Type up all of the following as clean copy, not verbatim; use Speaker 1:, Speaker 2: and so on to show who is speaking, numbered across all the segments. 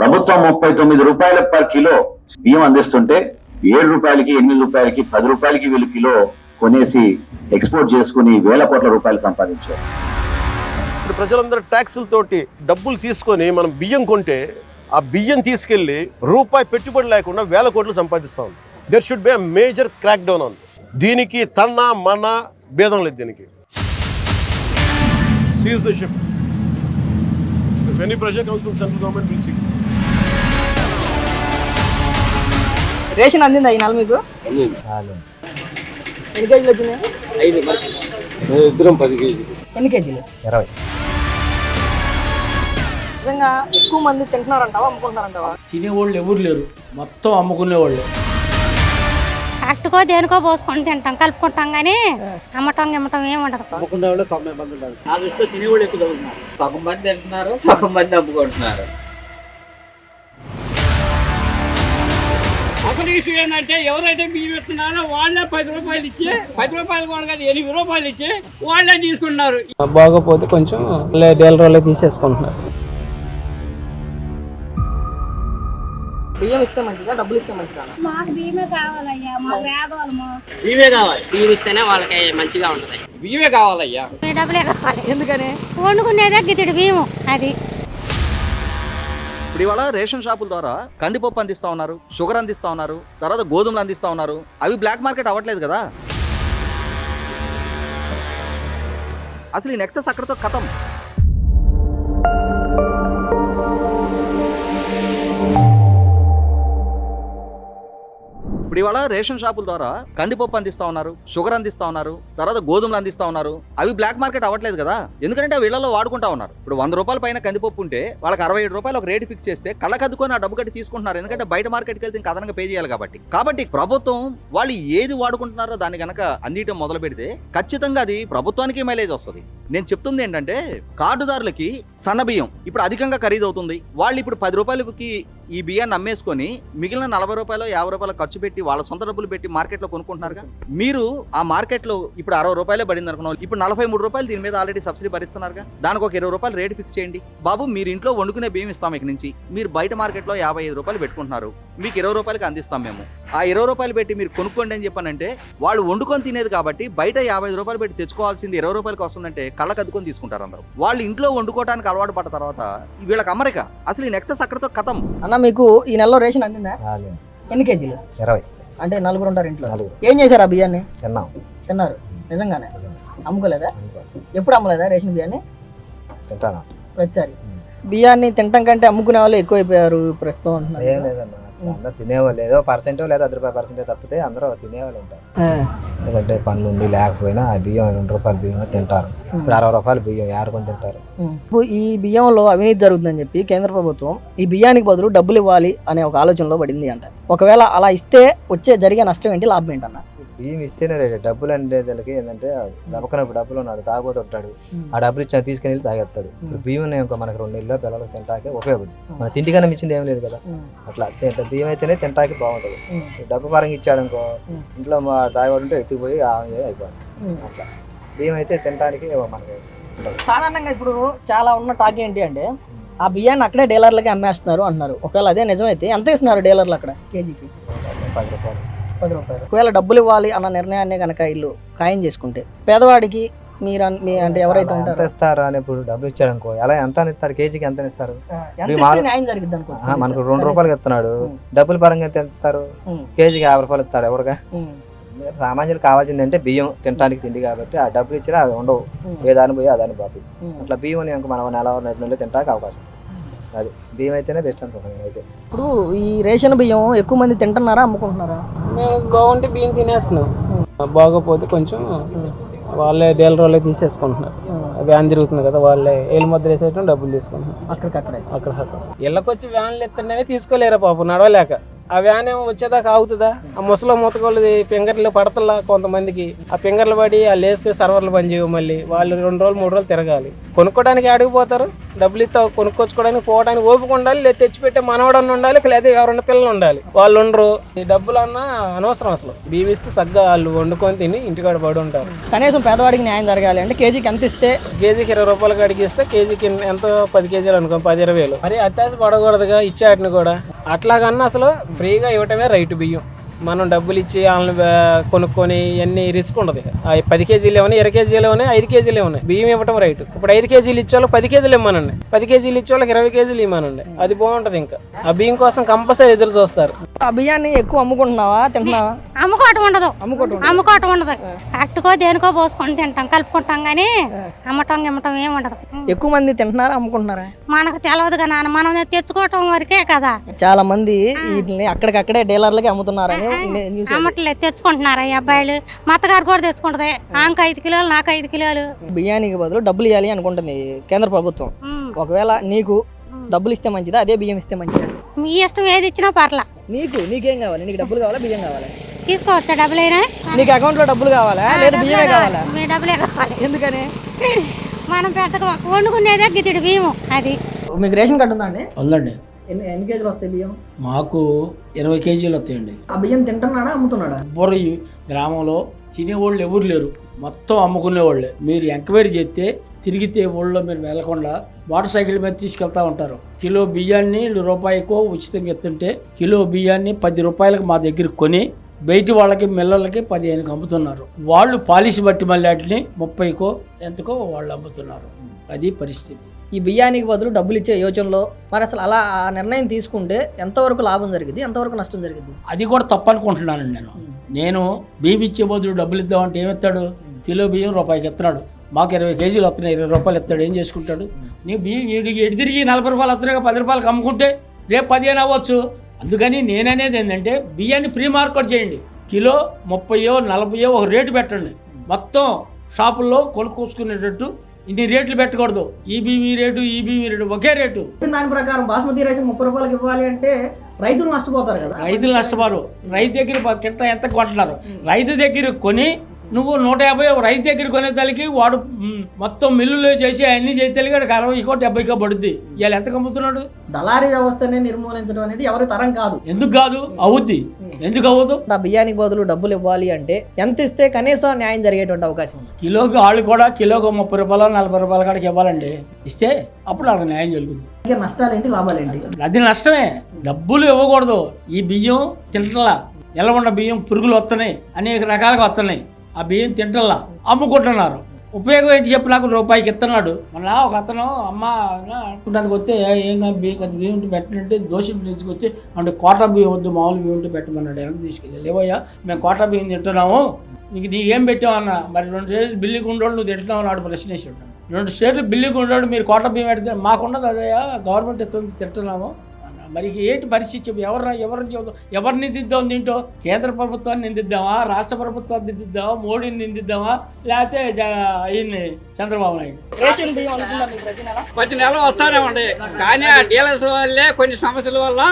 Speaker 1: ప్రభుత్వం 39 రూపాయల per kilo బియ్యం అందిస్తుంటే 7 రూపాయలకి 8 రూపాయలకి 10 రూపాయలకి వీళ్ళు కిలో కొనేసి ఎక్స్పోర్ట్ చేసుకుని వేల కోట్ల రూపాయలు సంపాదించారు.
Speaker 2: ఇప్పుడు ప్రజలందరూ ట్యాక్సులతోటి డబ్బులు తీసుకొని మనం బియ్యం కొంటే ఆ బియ్యం తీసుకెళ్లి రూపాయి పెట్టుబడి లేకుండా వేల కోట్లు సంపాదిస్తాం. There should be major crack down on this. దీనికి తన మన భేదం లేదు. దీనికి seize the ship. If any pressure comes from central government will see.
Speaker 3: Ration అందిందా ఈ నెల మీకు? ఎన్ని కేజీలు వచ్చినాయి?
Speaker 4: 5. ఇద్దరం 10 కేజీలు.
Speaker 3: ఎన్ని కేజీలు?
Speaker 4: 20.
Speaker 3: నిజంగా ఎక్కువ మంది తింటున్నారంటావా అమ్ముకుంటున్నారంటావా?
Speaker 5: తినేవాళ్ళు ఎవరు లేరు, మొత్తం అమ్ముకునేవాళ్ళు.
Speaker 6: అట్టుకో దేనికో పోసుకొని తింటాం, కలుపుకుంటాం కానీ అమ్మటం గిమ్మటం ఏమి ఉండదు.
Speaker 4: అమ్ముకునేవాళ్ళు 90 మంది ఉంటారు.
Speaker 5: నా దృష్టిలో తినేవాళ్ళు ఎక్కువ చదువుతున్నారు. సగం మంది తింటున్నారు, సగం మంది అమ్ముకుంటున్నారు.
Speaker 7: అసలు ఇష్యూ ఏంటంటే ఎవరైతే బియ్యం ఇస్తున్నారో వాళ్ళే 10 రూపాయలు ఇచ్చి, 10 రూపాయలు కూడా కాదు 8 రూపాయలు ఇచ్చి వాళ్ళే తీసుకున్నారు.
Speaker 8: బాగోపోతే కొంచెం డీలర్లే తీసేసుకుంటున్నారు.
Speaker 3: బియ్యం ఇస్తే మంచిదా, డబ్బులు ఇస్తే మంచిదా?
Speaker 6: మాకు బియ్యమే కావాలయ్యా, మా పేదవాళ్ళము.
Speaker 7: బియ్యమే కావాలి.
Speaker 9: బియ్యం ఇస్తేనే వాళ్ళకి మంచిగా ఉంటుంది.
Speaker 7: బియ్యమే కావాలయ్యా.
Speaker 6: డబ్బులే కావాలి.
Speaker 3: ఎందుకని?
Speaker 6: వండుకునేదే గిద్దెడు బియ్యం. అది
Speaker 10: ఇప్పుడు ఇవాళ రేషన్ షాపుల ద్వారా కందిపప్పు అందిస్తా ఉన్నారు, షుగర్ అందిస్తా ఉన్నారు, తర్వాత గోధుమలు అందిస్తా ఉన్నారు. అవి బ్లాక్ మార్కెట్ అవ్వట్లేదు కదా. అసలు ఈ నెక్సెస్ అక్కడితో కథం. ఇప్పుడు ఇవాళ రేషన్ షాపుల ద్వారా కందిపప్పు అందిస్తా ఉన్నారు, షుగర్ అందిస్తా ఉన్నారు, తర్వాత గోధుమలు అందిస్తా ఉన్నారు. అవి బ్లాక్ మార్కెట్ అవ్వట్లేదు కదా. ఎందుకంటే వీళ్ళలో వాడుకుంటా ఉన్నారు. ఇప్పుడు 100 రూపాయల పైన కందిపప్పు ఉంటే వాళ్ళకి 67 రూపాయలు ఒక రేటు ఫిక్స్ చేస్తే కళ్ళకద్దుకొని ఆ డబ్బు కట్టి తీసుకుంటున్నారు. ఎందుకంటే బయట మార్కెట్కి వెళ్తే ఇంకా అదనంగా పే చేయాలి కాబట్టి ప్రభుత్వం వాళ్ళు ఏది వాడుకుంటున్నారో దాన్ని గనక అందియటం మొదలు పెడితే ఖచ్చితంగా అది ప్రభుత్వానికి మైలేజ్ వస్తుంది. నేను చెప్తుంది ఏంటంటే కార్డుదారులకి సన్న బియ్యం ఇప్పుడు అధికంగా ఖరీదు అవుతుంది. వాళ్ళు ఇప్పుడు 10 రూపాయలకి ఈ బియ్యాన్ని అమ్మేసుకొని మిగిలిన 40 రూపాయలు 50 రూపాయలు ఖర్చు పెట్టి వాళ్ళ సొంత డబ్బులు పెట్టి మార్కెట్లో కొనుక్కుంటున్నారుగా. మీరు ఆ మార్కెట్లో ఇప్పుడు 60 రూపాయలే పడింది అనుకున్నాం, ఇప్పుడు 43 రూపాయలు దీని మీద ఆల్రెడీ సబ్సిడీ భరిస్తున్నారుగా. దానికి ఒక 20 రూపాయలు రేటు ఫిక్స్ చేయండి బాబు. మీరు ఇంట్లో వండుకునే బియ్యం ఇస్తాం ఇక నుంచి. మీరు బయట మార్కెట్లో 55 రూపాయలు పెట్టుకుంటున్నారు, మీకు 20 రూపాయలకి అందిస్తాం మేము. ఆ 20 రూపాయలు పెట్టి మీరు కొనుక్కోండి అని చెప్పానంటే వాళ్ళు వండుకొని తినేది కాబట్టి బయట 55 రూపాయలు పెట్టి తెచ్చుకోవాల్సింది 20 రూపాయలకి వస్తుందంటే కళ్ళకు అద్దుకొని తీసుకుంటారు అందరూ. వాళ్ళు ఇంట్లో వండుకోవడానికి అలవాటు పడ్డ తర్వాత వీళ్ళకి అమరిక. అసలు ఈ నెక్సెస్ అక్కడితో కథం.
Speaker 3: అన్న మీకు ఈ నెలలో రేషన్ అందిందా? ఎన్ని కేజీలు?
Speaker 4: 20.
Speaker 3: అంటే 4 ఉంటారు ఇంట్లో. ఏం చేశారు ఆ బియ్యాన్ని? తిన్నారు. నిజంగానే అమ్ముకోలేదా? ఎప్పుడు అమ్మలేదా రేషన్ బియ్యాన్ని?
Speaker 4: తింటాను
Speaker 3: ప్రతిసారి. బియ్యాన్ని తినటం కంటే అమ్ముకునే వాళ్ళు ఎక్కువైపోయారు ప్రస్తుతం అంటున్నారు.
Speaker 4: ఏం లేదన్న, అందరు తినేవాళ్ళు ఏదో % లేదా 10 రూపాయలు తప్పితే అందరూ తినేవాళ్ళు ఉంటారు. ఎందుకంటే పనులు ఉండి లేకపోయినా ఆ బియ్యం 2 రూపాయల బియ్యం తింటారు. ఇప్పుడు 60 రూపాయల బియ్యం ఏడుకొని తింటారు.
Speaker 3: ఈ బియ్యంలో అవినీతి జరుగుతుందని చెప్పి కేంద్ర ప్రభుత్వం ఈ బియ్యానికి బదులు డబ్బులు ఇవ్వాలి అనే ఒక ఆలోచనలో పడింది అంట. ఒకవేళ అలా ఇస్తే జరిగే నష్టం ఏంటి, లాభం ఏంటన్న?
Speaker 4: బియ్యం ఇస్తేనే డబ్బులు అంటే వాళ్ళకి ఏంటంటే దమ్మకనప్పుడు డబ్బులు ఉన్నాడు, తాగుతుంటాడు. ఆ డబ్బులు ఇచ్చిన తీసుకుని వెళ్ళి తాగేస్తాడు. ఇప్పుడు బియ్యం ఇంకా మనకి 2 నెలల్లో పిల్లలకు తింటాకే ఉపయోగపడుతుంది. మన తిండికన్నా మించింది ఏం లేదు కదా. అట్లా బియ్యం అయితేనే తింటాకి బాగుంటుంది. డబ్బు పరంగా ఇచ్చాడు అనుకో, ఇంట్లో తాగేవాడు ఉంటే ఎత్తుకుపోయి అయిపోతుంది. అట్లా బియ్యం అయితే తినడానికి మనకి
Speaker 3: సాధారణంగా ఇప్పుడు చాలా ఉన్న టాక్ ఏంటి అంటే ఆ బియ్యాన్ని అక్కడే డీలర్లకి అమ్మేస్తున్నారు అంటున్నారు. ఒకవేళ అదే నిజమైతే ఎంత ఇస్తున్నారు డీలర్లు అక్కడ కేజీకి?
Speaker 4: 10 రూపాయలు.
Speaker 3: 10 రూపాయలు. ఒకవేళ డబ్బులు ఇవ్వాలి అన్న నిర్ణయాన్ని కనుక ఇల్లు ఖాయం చేసుకుంటే పేదవాడికి మీరు అంటే ఎవరైతే ఉంటారో
Speaker 4: ఇస్తారు అని ఇప్పుడు డబ్బులు ఇచ్చాడు అనుకో, ఎలా ఎంత ఇస్తారు? కేజీకి ఎంత ఇస్తారు?
Speaker 3: న్యాయం జరిగింది అనుకో.
Speaker 4: మనకు 2 రూపాయలకి ఇస్తున్నాడు, డబ్బుల పరంగా ఎంత ఇస్తారు? కేజీకి 50 రూపాయలు ఇస్తాడు ఎవరుగా. సామాన్యులు కావాల్సింది అంటే బియ్యం తినడానికి తిండి కాబట్టి ఆ డబ్బులు ఇచ్చినా అవి ఉండవు, ఏ దాని పోయి ఆ దాని పోతుంది. అట్లా బియ్యం ఇంకా మనం 2 నెలలు తినడానికి అవకాశం. అది బియ్యం అయితేనే బెస్ట్ అనుకుంటున్నాను అయితే.
Speaker 3: ఇప్పుడు ఈ రేషన్ బియ్యం ఎక్కువ మంది తింటున్నారా అమ్ముకుంటున్నారా?
Speaker 8: మేము బాగుంటే బియ్యం తినేస్తున్నాం, బాగోపోతే కొంచెం వాళ్ళే డీలర్లే తీసేసుకుంటున్నారు. వ్యాన్ తిరుగుతుంది కదా, వాళ్ళే ఏళ్ళు ముద్ర వేసేయటం, డబ్బులు తీసుకుంటున్నారు.
Speaker 3: అక్కడికక్కడే
Speaker 8: అక్కడ ఇళ్ళకి వచ్చి వ్యాన్లు ఎత్తుండే తీసుకోలేరా పాపం నడవలేక. ఆ వ్యాన్ ఏమో వచ్చేదాకా ఆగుతుందా? ఆ ముసలో ముతకోళ్ళది ఫింగర్లు పడతల్లా కొంతమందికి, ఆ ఫింగర్లు పడి ఆ లేసుకుని సర్వర్లు పనిచేయవు. మళ్ళీ వాళ్ళు 2 రోజులు 3 రోజులు తిరగాలి. కొనుక్కోవడానికి అడిగిపోతారు, డబ్బులు ఇస్తా కొనుక్కొచ్చుకోవడానికి పోవడానికి ఓపిక ఉండాలి, లేదా తెచ్చిపెట్టే మనవడన్న ఉండాలి, లేదా ఎవరన్నా పిల్లలు ఉండాలి. వాళ్ళు ఉండరు. ఈ డబ్బులు అన్నా అనవసరం. అసలు బీవిస్తే సగ్గా వాళ్ళు వండుకొని తిని ఇంటికాడ పడి ఉంటారు.
Speaker 3: కనీసం పేదవాడికి న్యాయం జరగాలి అంటే కేజీకి ఎంత ఇస్తే?
Speaker 8: కేజీకి 20 రూపాయలకి అడిగిస్తే కేజీకి ఎంతో 10 కేజీలు అనుకో, 10-20 వేలు. మరి అత్యాశ పడకూడదుగా ఇచ్చేటిని కూడా. అట్లాగన్నా అసలు ఫ్రీగా ఇవ్వటమే రైతు బియ్యం. మనం డబ్బులు ఇచ్చి వాళ్ళని కొనుక్కొని ఇవన్నీ రిస్క్ ఉండదు. 10 కేజీలు ఏమన్నా, 20 కేజీలు ఏమన్నా, 5 కేజీలు ఏమన్నా బియ్యం ఇవ్వటం రైతు. ఇప్పుడు 5 కేజీలు ఇచ్చేవాళ్ళకి 10 కేజీలు ఇవ్వమనండి, 10 కేజీలు ఇచ్చేవాళ్ళకి 20 కేజీలు ఇవ్వమనండి. అది బాగుంటది. ఇంకా ఆ బియ్యం కోసం కంపల్సరీ ఎదురు చూస్తారు.
Speaker 3: ఆ బియ్యాన్ని ఎక్కువ అమ్ముకుంటున్నావా, తింటున్నావా?
Speaker 6: అమ్ముకోవటం ఉండదు. ఫ్యాక్టరీకో దేనికో పోసుకొని తింటాం, కలుపుకుంటాం కానీ అమ్మటం ఏమి ఉండదు.
Speaker 3: ఎక్కువ మంది తింటున్నారా, అమ్ముకుంటున్నారా?
Speaker 6: మనకు తెలియదుగా నాన్న, మనం తెచ్చుకోవటం వరకే కదా.
Speaker 3: చాలా మంది వీటిని అక్కడికక్కడే డీలర్లకి అమ్ముతున్నారని
Speaker 6: అమ్మట్లేదు, తెచ్చుకుంటున్నారు ఈ అబ్బాయిలు. మా అత్తగారు కూడా తెచ్చుకుంటది. ఆమెకు 5 కిలోలు, నాకు 5 కిలోలు.
Speaker 3: బియ్యానికి బదులు డబ్బులు ఇవ్వాలి అనుకుంటుంది కేంద్ర ప్రభుత్వం. ఒకవేళ నీకు డబ్బులు ఇస్తే మంచిదా, అదే బియ్యం ఇస్తే మంచిదా?
Speaker 6: మీ ఇష్టం, ఏది ఇచ్చినా పర్లా.
Speaker 3: నీకేం కావాలి? నీకు డబ్బులు కావాలా, బియ్యం కావాలా?
Speaker 6: తీసుకోవచ్చా డబ్బులైనా?
Speaker 3: నీకు అకౌంట్ లో డబ్బులు కావాలా, లేదా బియ్యమే కావాలా?
Speaker 6: మీ డబ్బులే కావాలి.
Speaker 3: ఎందుకని?
Speaker 6: మనం పెద్దగా వండుకునేదే గిద్దెడు బియ్యం. అది
Speaker 3: మీకు రేషన్ కార్డు ఉందా అండి?
Speaker 11: ఉందండి.
Speaker 3: ఎన్ని కేజీలు వస్తాయి బియ్యం?
Speaker 11: మాకు 20 కేజీలు వస్తాయండి.
Speaker 3: ఆ బియ్యం తింటున్నాడా, అమ్ముతున్నాడా?
Speaker 11: ఎవ్వరు ఈ గ్రామంలో తినేవాళ్ళు ఎవరు లేరు, మొత్తం అమ్ముకునేవాళ్ళే. మీరు ఎంక్వైరీ చేస్తే తిరిగితే ఊళ్ళో మీరు వెళ్ళకుండా మోటార్ సైకిల్ మీద తీసుకెళ్తా ఉంటారు. కిలో బియ్యాన్ని రూపాయికో ఉచితంగా ఎత్తుంటే కిలో బియ్యాన్ని 10 రూపాయలకు మా దగ్గర కొని బయటి వాళ్ళకి మిల్లలకి 15కి అమ్ముతున్నారు. వాళ్ళు పాలిష్ బట్టి మళ్ళీ వాటిని 30కో ఎంతకో వాళ్ళు అమ్ముతున్నారు. అది పరిస్థితి.
Speaker 3: ఈ బియ్యానికి బదులు డబ్బులు ఇచ్చే యోచనలో మరి అసలు అలా ఆ నిర్ణయం తీసుకుంటే ఎంతవరకు లాభం జరిగింది, ఎంతవరకు నష్టం జరిగింది?
Speaker 11: అది కూడా తప్పనుకుంటున్నానండి. నేను బియ్యం ఇచ్చే బదులు డబ్బులు ఇద్దామంటే ఏమిస్తాడు? కిలో బియ్యం రూపాయికి ఇస్తున్నాడు, మాకు 20 కేజీలు వస్తున్నాయి, 20 రూపాయలు ఇస్తాడు. ఏం చేసుకుంటాడు? నీ బియ్యం ఎటు తిరిగి 40 రూపాయలు వస్తున్నాయి, 10 రూపాయలకు అమ్ముకుంటే రేపు 15 అవ్వచ్చు. అందుకని నేననేది ఏంటంటే బియ్యాన్ని ప్రీ మార్కెట్ చేయండి. కిలో 30, 40 ఒక రేటు పెట్టండి. మొత్తం షాపుల్లో కొనుక్కోసుకునేటట్టు ఇన్ని రేట్లు పెట్టకూడదు. ఈ బియ్యం రేటు ఒకే రేటు.
Speaker 3: దాని ప్రకారం బాస్మతి రైస్ 30 రూపాయలకి ఇవ్వాలి అంటే రైతులు నష్టపోతారు కదా.
Speaker 11: రైతులు నష్టపోరు. రైతు దగ్గర కింట ఎంత కొంటున్నారు? రైతు దగ్గర కొని నువ్వు 150 రైతు దగ్గర కొనేదానికి వాడు మొత్తం మిల్లులో చేసి అన్ని చేస్తే 60కో 70కో పడుద్ది. ఇవాళ ఎంత కమ్ముతున్నాడు?
Speaker 3: దళారీ వ్యవస్థని నిర్మూలించడం అనేది ఎవరి తరం కాదు.
Speaker 11: ఎందుకు కాదు? అవుద్ది. ఎందుకు అవ్వదు?
Speaker 3: ఆ బియ్యానికి బదులు డబ్బులు ఇవ్వాలి అంటే ఎంత ఇస్తే కనీసం న్యాయం జరిగేటువంటి అవకాశం ఉంది?
Speaker 11: కిలోకి వాళ్ళు కూడా కిలోకి 30 రూపాయలు 40 రూపాయల కాడికి ఇవ్వాలండి. ఇస్తే అప్పుడు వాళ్ళకి న్యాయం జరుగుతుంది.
Speaker 3: నష్టాలేంటి, లాభాలేంటి?
Speaker 11: అది నష్టమే. డబ్బులు ఇవ్వకూడదు. ఈ బియ్యం తింటలా, నిలబడిన బియ్యం పురుగులు వస్తున్నాయి, అనేక రకాలుగా వస్తున్నాయి. ఆ బియ్యం తింటల్లా అమ్ముకుంటున్నారు. ఉపయోగం ఏంటి చెప్పి? నాకు రూపాయికి ఇస్తున్నాడు. మళ్ళా ఒక అతను అమ్మ అనుకుంటానికి వస్తే ఏం బియ్యం ఉంటే పెట్టినట్టే దోషం తీసుకొచ్చి అంటే కోటా బియ్యం వద్దు, మామూలు బియ్యం ఉంటే పెట్టమన్నాడు. వెనక్కి తీసుకెళ్ళి లేవయ్యా మేము కోటా బియ్యం తింటున్నాము, నీకేం పెట్టామన్నా? మరి 2 షేర్లు బిల్లింగ్ ఉండోడు నువ్వు తింటున్నావు నాడు ప్రశ్న వేసాడు. 2 షేర్లు బిల్లింగ్ ఉండోడు మీరు కోటా బియ్యం పెడితే మాకున్నది అదయ్యా, గవర్నమెంట్ ఇస్తుంది తింటున్నాము. మరి ఏంటి పరిస్థితి చెప్పి? ఎవరిని నిందిద్దాం? దీంట్లో కేంద్ర ప్రభుత్వాన్ని నిందిద్దామా, రాష్ట్ర ప్రభుత్వాన్ని నిందిద్దామా, మోడీని నిందిద్దామా, లేకపోతే ఈయన్ని చంద్రబాబు నాయుడు?
Speaker 7: ప్రతి నెల వస్తానే ఉండే కానీ ఆ డీలర్స్ వల్లే కొన్ని సమస్యల వల్ల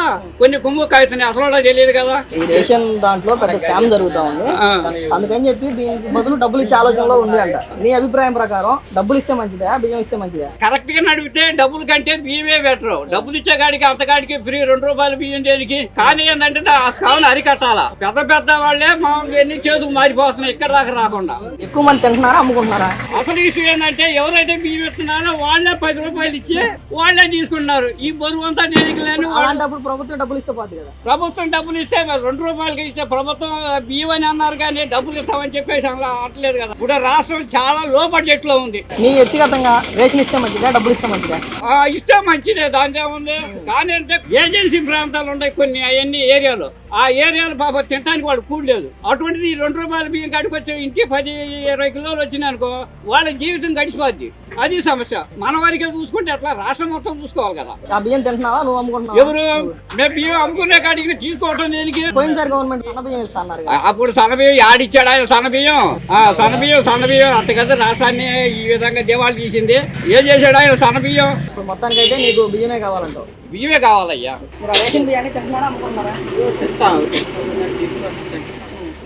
Speaker 7: కొన్ని గుమ్ము కాగుతున్నాయి. అసలు తెలియదు కదా.
Speaker 3: ఈ రేషన్ దాంట్లో పెద్ద స్కామ్ జరుగుతా ఉంది. అందుకని చెప్పి దీనికి బదులు డబ్బులు ఇచ్చే ఆలోచనలో ఉంది అంట. నీ అభిప్రాయం ప్రకారం డబ్బులు ఇస్తే మంచిదా, బియ్యం ఇస్తే మంచిదా?
Speaker 7: కరెక్ట్ గా నడిపితే డబ్బుల కంటే బియ్యమే బెటర్. డబ్బులు ఇచ్చే కాడికి అంతకాడికి ఫ్రీ 2 రూపాయల బియ్యం దేనికి? కానీ ఏంటంటే ఆ స్కామ్ని అరికట్టాలా. పెద్ద వాళ్ళే మామూలుగా ఎన్ని చేతులు మారిపోతున్నాయి ఇక్కడ దాకా రాకుండా.
Speaker 3: ఎక్కువ మంది తింటున్నారా, అమ్ముకుంటున్నారా?
Speaker 7: అసలు ఇష్యూ ఏంటంటే ఎవరైతే బియ్యం ఇస్తున్నారో వాళ్ళే 10 రూపాయలు ఇచ్చి వాళ్ళే తీసుకుంటున్నారు. ఈ బరువు అంతా దేనికి లేని
Speaker 3: అలాంటప్పుడు ప్రభుత్వం డబ్బులు ఇస్తే పోతుంది కదా.
Speaker 7: ప్రభుత్వం డబ్బులు ఇస్తే 2 రూపాయలకి ఇస్తే ప్రభుత్వం బియ్యం అని అన్నారు కానీ డబ్బులు ఇస్తామని చెప్పేసి అలా అట్లేదు కదా. ఇప్పుడు రాష్ట్రం చాలా లో బడ్జెట్ లో ఉంది.
Speaker 3: నీ వ్యక్తిగతంగా రేషన్ ఇస్తే మంచిదా, డబ్బులు ఇస్తే మంచిదా?
Speaker 7: ఇస్తే మంచిదే, దాంట్లో ఉంది. కానీ అంటే ఏజెన్సీ ప్రాంతాలు ఉన్నాయి కొన్ని అవన్నీ ఏరియాలో ఆ ఏరియాలో పాప తినడానికి వాళ్ళు కూడలేదు. అటువంటిది 2 రూపాయల బియ్యం కాడికి వచ్చి ఇంటికి 10-20 కిలోలు వచ్చినాయి అనుకో, వాళ్ళ జీవితం గడిచిపోద్ది. అది సమస్య. మన వారికి చూసుకుంటే అట్లా రాష్ట్రం మొత్తం చూసుకోవాలి కదా.
Speaker 3: ఆ బియ్యం తింటున్నావా నువ్వు అమ్ముకుంటున్నావా?
Speaker 7: ఎవరు మేము బియ్యం అమ్ముకునే కాడికి తీసుకోవటం దేనికి?
Speaker 3: పోయినసారి గవర్నమెంట్ సన్న బియ్యం ఇస్తా అన్నారు కదా.
Speaker 7: అప్పుడు సన్నబియ్యం ఆడిచ్చాడు ఆయన. సన్నబియ్యం అంత కదా రాష్ట్రాన్ని ఈ విధంగా దేవాళ్ళు తీసింది. ఏం చేశాడు ఆయన? సన్నబియ్యం.
Speaker 3: ఇప్పుడు మొత్తానికి అయితే నీకు బియ్యమే కావాలంటావు.
Speaker 7: బియ్యమే కావాలయ్యా.
Speaker 3: మీరు ఆ రేషన్ బియ్యాన్ని తింటున్నారా అమ్ముకుంటున్నారా?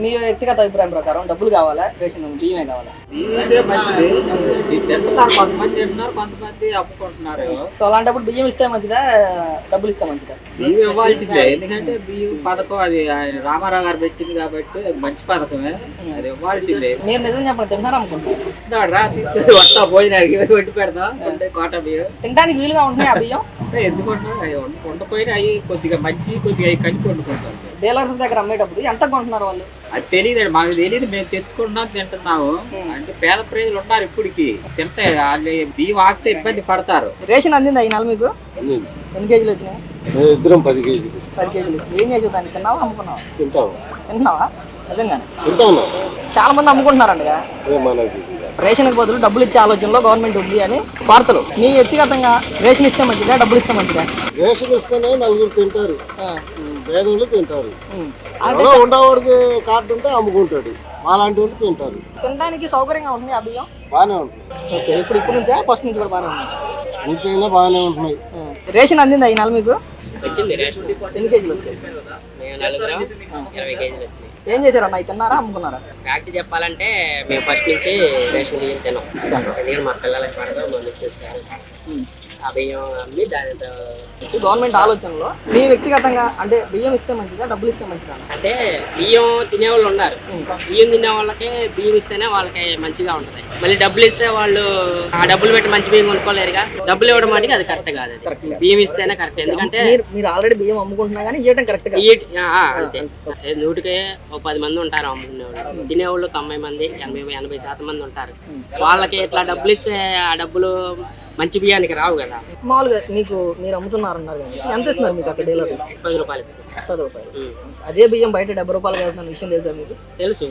Speaker 3: మీ వ్యక్తిగత అభిప్రాయం ప్రకారం డబ్బులు కావాలా రేషన్ బియ్యమే కావాలా?
Speaker 5: మంచిది తింటున్నారు, కొంతమంది తింటున్నారు, కొంతమంది అమ్ముకుంటున్నారు.
Speaker 3: సో అలాంటప్పుడు బియ్యం ఇస్తే మంచిదా డబ్బులు ఇస్తే మంచిదా?
Speaker 5: బియ్యం ఇవ్వాల్సిందే, ఎందుకంటే బియ్యం పథకం అది ఆయన రామారావు గారు పెట్టింది కాబట్టి మంచి పథకమే, అది ఇవ్వాల్సిందే.
Speaker 3: మీరు నిజం చెప్పండి తింటున్నారా అమ్ముకుంటున్నారు?
Speaker 5: రా తీసుకొని వస్తా భోజనానికి పెట్టి పెడతాం కోట బియ్యం.
Speaker 3: తినడానికి వీలుగా ఉంటున్నాయి ఆ బియ్యం?
Speaker 5: ఎందుకుంటున్నా వండుపోయినా అవి కొద్దిగా మంచి కొద్దిగా అవి కలిపి వండుకుంటాం.
Speaker 3: డీలర్స్ దగ్గర అమ్మేటప్పుడు ఎంత కొంటున్నారు వాళ్ళు?
Speaker 5: అది తెలియదు, మాకు తెలియదు. మేము తెచ్చుకుంటున్నాం తింటున్నాము. అంటే పేద ప్రజలు ఉన్నారు ఇప్పటికి తింటే వాళ్ళు బియ్యం ఆగితే ఇబ్బంది పడతారు.
Speaker 3: రేషన్ అందిందా ఈ నెల మీకు? ఎన్ని కేజీలు వచ్చినాయి?
Speaker 12: ఇద్దరం 10 కేజీలు.
Speaker 3: 10 కేజీలు వచ్చినాయి. ఏం చేసావు దాన్ని? తిన్నావా అమ్ముకున్నావా? తింటున్నావా? నిజంగానే చాలా మంది అమ్ముకుంటున్నారంటగా. రేషన్కి బదులు డబ్బులు ఇచ్చే ఆలోచనలో గవర్నమెంట్ ఉంది అని వార్తలు. నీ వ్యక్తిగతంగా రేషన్ ఇస్తే మంచిదా డబ్బులు ఇస్తే మంచిదా?
Speaker 12: రేషన్ ఇస్తేనే నలుగురు తింటారు, పేదోళ్ళు తింటారు. ఉండవాడికి కార్డు ఉంటే అమ్ముకుంటాడు, మాలాంటి వాళ్ళు తింటారు.
Speaker 3: తినడానికి సౌకర్యంగా ఉంటుంది ఆ బియ్యం?
Speaker 12: బాగానే ఉంటుంది.
Speaker 3: ఓకే, ఇప్పుడు నుంచా ఫస్ట్ నుంచి కూడా బాగానే ఉంది?
Speaker 12: నుంచైనా బాగానే ఉంటున్నాయి.
Speaker 3: రేషన్ అందిందా ఈ నెల మీకు?
Speaker 9: వచ్చింది రేషన్.
Speaker 3: ఎన్ని కేజీలు వచ్చాయి?
Speaker 9: మేము 20 కేజీలు వచ్చినాయి.
Speaker 3: ఏం చేశారు అన్న? తిన్నారా అమ్ముకున్నారా?
Speaker 9: ఫ్యాక్టరీ చెప్పాలంటే మేము ఫస్ట్ నుంచి రేషన్ బియ్యం తిన్నాం. ఎందుకంటే మా పిల్లలకి పడతాం, మా మిక్సెస్ ఆ బియ్యం అమ్మి దానితో.
Speaker 3: గవర్నమెంట్ ఆలోచనలో మీ వ్యక్తిగతంగా అంటే బియ్యం ఇస్తే మంచిదా డబ్బులు ఇస్తే మంచిదా?
Speaker 9: అంటే బియ్యం తినేవాళ్ళు ఉన్నారు. బియ్యం తినే వాళ్ళకి బియ్యం ఇస్తేనే వాళ్ళకి మంచిగా ఉంటుంది. మళ్ళీ డబ్బులు ఇస్తే వాళ్ళు ఆ డబ్బులు పెట్టి మంచి బియ్యం కొనుక్కోలేరుగా. డబ్బులు ఇవ్వడం మాటికి అది కరెక్ట్ కాదు. బియ్యం ఇస్తేనే కరెక్ట్. ఎందుకంటే
Speaker 3: మీరు ఆల్రెడీ బియ్యం అమ్ముకుంటున్నా కానీ ఇవ్వడం కరెక్ట్
Speaker 9: అంతే. 100కి 10 మంది ఉంటారు అమ్ముకునేవాళ్ళు. తినేవాళ్ళు 90 మంది 80% మంది ఉంటారు. వాళ్ళకి ఇట్లా డబ్బులు ఇస్తే ఆ డబ్బులు మంచి బియ్యానికి రావు కదా.
Speaker 3: మామూలుగా మీకు మీరు అమ్ముతున్నారన్నారు కదా, ఎంత ఇస్తున్నారు మీకు అక్కడ డీలర్?
Speaker 9: 10 రూపాయలు ఇస్తారు.
Speaker 3: 10 రూపాయలు. అదే బియ్యం బయట 70 రూపాయలు వెళ్తున్న విషయం తెలుసా మీకు?
Speaker 9: తెలుసు.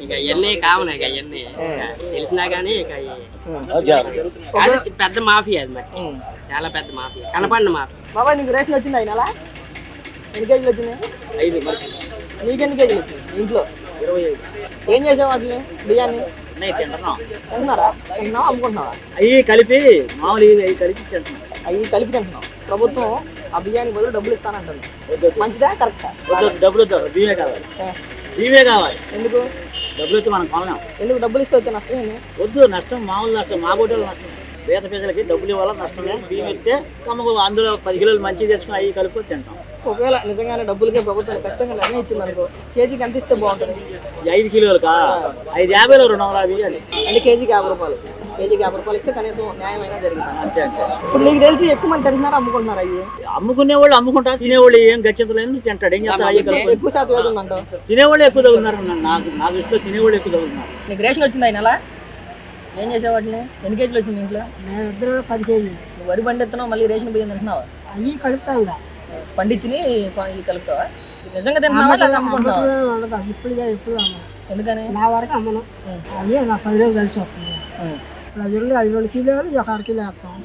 Speaker 9: ఇక ఇవన్నీ కావునా, ఇక ఇవన్నీ తెలిసినా కానీ ఇక పెద్ద మాఫియా అది. మరి చాలా పెద్ద మాఫియా, కనపడిన మాఫియా.
Speaker 3: బాబా నీకు రేషన్ వచ్చిందా ఈ నెల? ఎన్ని కేజీలు వచ్చినాయి?
Speaker 9: 5.
Speaker 3: నీకెన్ని కేజీలు వచ్చినాయి ఇంట్లో?
Speaker 9: 25.
Speaker 3: ఏం చేసావు వాటిని బియ్యాన్ని? తింటున్నారా? తింటున్నావా అమ్ముకుంటున్నావా?
Speaker 5: అవి కలిపి మామూలు అవి కలిపి తింటున్నాం.
Speaker 3: అవి కలిపి తింటున్నాం. ప్రభుత్వం ఆ బియ్యానికి బదులు డబ్బులు ఇస్తానంటుంది. మంచిదా కరెక్టా?
Speaker 5: డబ్బులు బియ్యమే కావాలి. బియ్యమే కావాలి.
Speaker 3: ఎందుకు?
Speaker 5: డబ్బులు ఇస్తే మనం కొనలేం.
Speaker 3: ఎందుకు? డబ్బులు ఇస్తే వచ్చే నష్టం ఏంటి?
Speaker 5: వద్దు, నష్టం మామూలు నష్టం. మా బోటలు నష్టం. పేద ప్రజలకి డబ్బులు ఇవ్వాలా నష్టమే. బియ్యం ఇస్తే కమ్మకు అందులో 10 కిలోలు మంచిగా తెచ్చుకుని అవి కలుపుకొని తింటాం.
Speaker 3: ఒకవేళ నిజంగానే డబ్బులకే ప్రభుత్వం ఖచ్చితంగా నిర్ణయం ఇచ్చింది అనుకో, కేజీకి ఎంత ఇస్తే బాగుంటుంది?
Speaker 5: 5 కిలోలుకా 550లో 250 ఇవ్వాలి.
Speaker 3: అంటే కేజీకి 50 రూపాయలు. కేజీకి 50 రూపాయలు ఇస్తే కనీసం న్యాయమైనా జరిగింది.
Speaker 5: అంతే అంతే.
Speaker 3: ఇప్పుడు నీకు తెలిసి ఎక్కువ మంది తింటున్నారా అమ్ముకుంటున్నారా? అయ్యి
Speaker 5: అమ్ముకునేవాళ్ళు అమ్ముకుంటారు, తినేవాళ్ళు ఏం గచ్చింతలేదు తింటాడు. ఏం చేస్తారు?
Speaker 3: ఎక్కువ శాతం ఏది ఉందంటావు?
Speaker 5: తినేవాళ్ళు ఎక్కువ తగులున్నారు. నా దృష్టిలో తినేవాళ్ళు ఎక్కువ తగులుతున్నారు.
Speaker 3: నీకు రేషన్ వచ్చిందా ఈ నెల? ఏం చేసే వాటిని? ఎన్ని కేజీలు వచ్చింది ఇంట్లో?
Speaker 13: మేము ఇద్దరు 10 కేజీలు.
Speaker 3: నువ్వు వరి పండిస్తున్నావు, మళ్ళీ రేషన్ బియ్యం తింటున్నావా?
Speaker 13: అవి కలుపుతాం,
Speaker 3: పండించి కలుపుతావా? నిజంగా తింటున్నావా లేదా అమ్ముకుంటున్నావా?
Speaker 13: ఇప్పుడు
Speaker 3: ఎందుకని?
Speaker 13: నా వరకు అమ్మను. అవి నా 10 రోజులు కలిసి వస్తుంది. ఇప్పుడు 5 కిలోలు 1 కిలో వేస్తాం.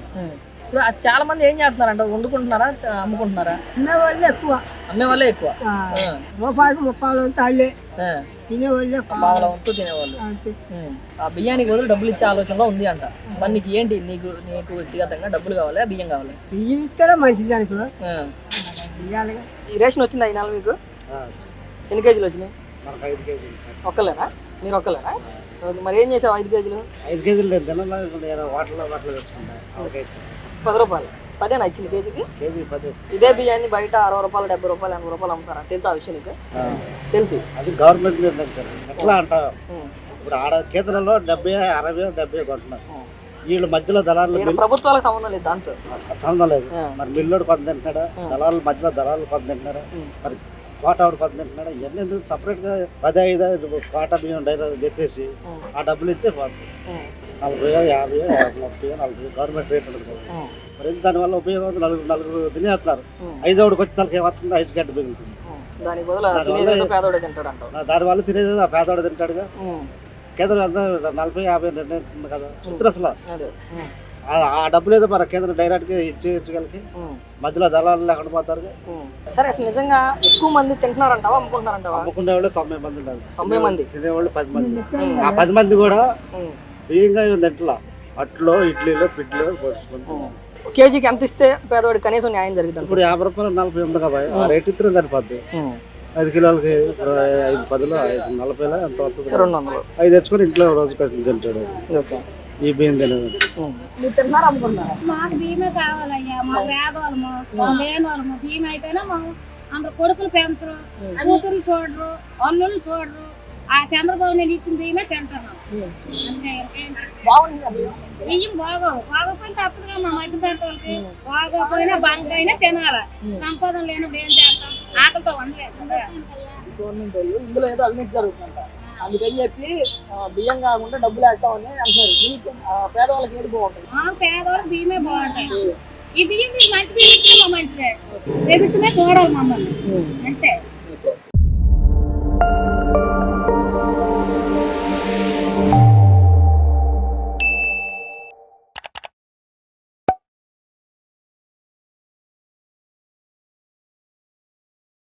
Speaker 3: ఇప్పుడు చాలా మంది ఏం చేస్తున్నారంట? వండుకుంటున్నారా అమ్ముకుంటున్నారా?
Speaker 13: అమ్మేవాళ్ళే ఎక్కువ.
Speaker 3: అమ్మేవాళ్ళే ఎక్కువ.
Speaker 13: రూపాయికి 30 తాళ్ళే తినేవాళ్ళే.
Speaker 3: పావుల వంతు తినేవాళ్ళు. ఆ బియ్యానికి బదులు డబ్బులు ఇచ్చే ఆలోచనలో ఉంది అంట. మరి నీకు ఏంటి? నీకు వ్యక్తిగతంగా డబ్బులు కావాలా బియ్యం కావాలి?
Speaker 13: బియ్యం ఇస్తేనే మంచిది అనుకో.
Speaker 3: ఈ రేషన్ వచ్చిందా ఈ నెల మీకు? ఎన్ని కేజీలు వచ్చినాయి?
Speaker 12: 5 కేజీలు.
Speaker 3: ఒక్కలేనా? మీరు ఒక్కలేనా? మరి ఏం చేసావు 5 కేజీలు?
Speaker 12: 5 కేజీలు లేదు, వాటర్లో తెచ్చుకుంటా.
Speaker 3: 10 రూపాయలు. 10 ఇచ్చింది కేజీకి?
Speaker 12: కేజీ 10.
Speaker 3: ఇదే బియ్యాన్ని బయట 60 రూపాయలు 70 రూపాయలు 80 రూపాయలు అమ్ముతారా? తెలుసు ఆ విషయం నీకు? తెలుసు.
Speaker 12: అది గవర్నమెంట్ నిర్ణయించారు. ఎట్లా అంటారు? ఇప్పుడు ఆడ కేంద్రంలో 70, 60, 70 కొంటున్నారు. వీళ్ళు మధ్యలో దళాలు.
Speaker 3: ప్రభుత్వాలకు సంబంధం లేదు దాంతో.
Speaker 12: సంబంధం లేదు. మరి మిల్లుడు కొంత తింటున్నాడా? దళాలు మధ్యలో దళాలు కొంత తింటున్నారా? మరి కోటాడు కొంత తింటున్నాడా? ఇవన్నీ సపరేట్గా 15 కోట బియ్యం డైరెక్ట్ ఎత్తేసి ఆ డబ్బులు ఇస్తే పోతుంది. 40, 50, 30, 40 గవర్నమెంట్ రేట్ ఉంటుంది. మరి దానివల్ల ఉపయోగం నలుగురు తినేస్తున్నారు. ఐదోడికి వచ్చి తలకి ఏమవుతుంది, ఐస్ గడ్డ మిగులుతుంది.
Speaker 3: దానికి బదులు పేదోడే తింటాడు అంటావు.
Speaker 12: దానివల్ల తినేది ఆ పేదోడు తింటాడుగా. కేంద్రం ఎంత 40-50 నిర్ణయిస్తుంది కదా. చిత్ర అసలు ఆ డబ్బులు ఏదో మన కేంద్రం డైరెక్ట్ గా ఇచ్చేయగలిగి మధ్యలో దళాలు లేకుండా పోతారు.
Speaker 3: సరే, అసలు నిజంగా ఎక్కువ మంది తింటున్నారంటావా అమ్ముకుంటున్నారంటావా?
Speaker 12: అమ్ముకునే వాళ్ళు 90 మంది ఉన్నారు.
Speaker 3: 90 మంది,
Speaker 12: తినేవాళ్ళు 10 మంది. ఆ 10 మంది కూడా బియ్యంగా తింటలా, అట్లో ఇడ్లీలో పిడ్లో
Speaker 3: కేజీకి ఎంత ఇస్తే పేదవాడికి కనీసం న్యాయం జరుగుతుంది?
Speaker 12: ఇప్పుడు 50 రూపాయలు 40 ఉంది కదా, ఆ రేట్ ఇద్దరు సరిపోద్ది. 5 కిలోలకి 5 10 5 40 ఎంత వస్తుంది?
Speaker 3: 200.
Speaker 12: 5 తెచ్చుకొని ఇంట్లో రోజు తింటాడు ఈ బియ్యం తినేది.
Speaker 3: మీరు తింటున్నారా అమ్ముకుంటున్నారా?
Speaker 6: మాకు బీమే కావాలయ్యా, మా పేదవాళ్ళము లేని వాళ్ళము. బీమా అయితేనే మా అందరు కొడుకులు పెంచరు, కూతురు చూడరు, అల్లుళ్ళు చూడరు. ఆ చంద్రబాబు నేను ఇచ్చిన బియ్యమే తింటున్నాం.
Speaker 3: బాగుంది
Speaker 6: బియ్యం బాగోపోయిన తప్పదుగా మా మధ్య తరగతి వాళ్ళకి. బాగోపోయినా బంక్ అయినా తినాలి. సంపాదన లేనప్పుడు ఏం చేస్తాం, ఆకలితో ఉండలేదు.
Speaker 3: గవర్నమెంట్ వాళ్ళు ఇందులో ఏదో అవినీతి జరుగుతుందంట, అందుకని చెప్పి బియ్యం కాకుండా డబ్బులు వేస్తామని అంటున్నారు. మీకు పేదవాళ్ళకి ఏది బాగుంటుంది?
Speaker 6: పేదవాళ్ళకి బియ్యమే బాగుంటాయి. ఈ బియ్యం మంచి బియ్యం మంచిదే. ప్రభుత్వమే చూడాలి మమ్మల్ని అంతే.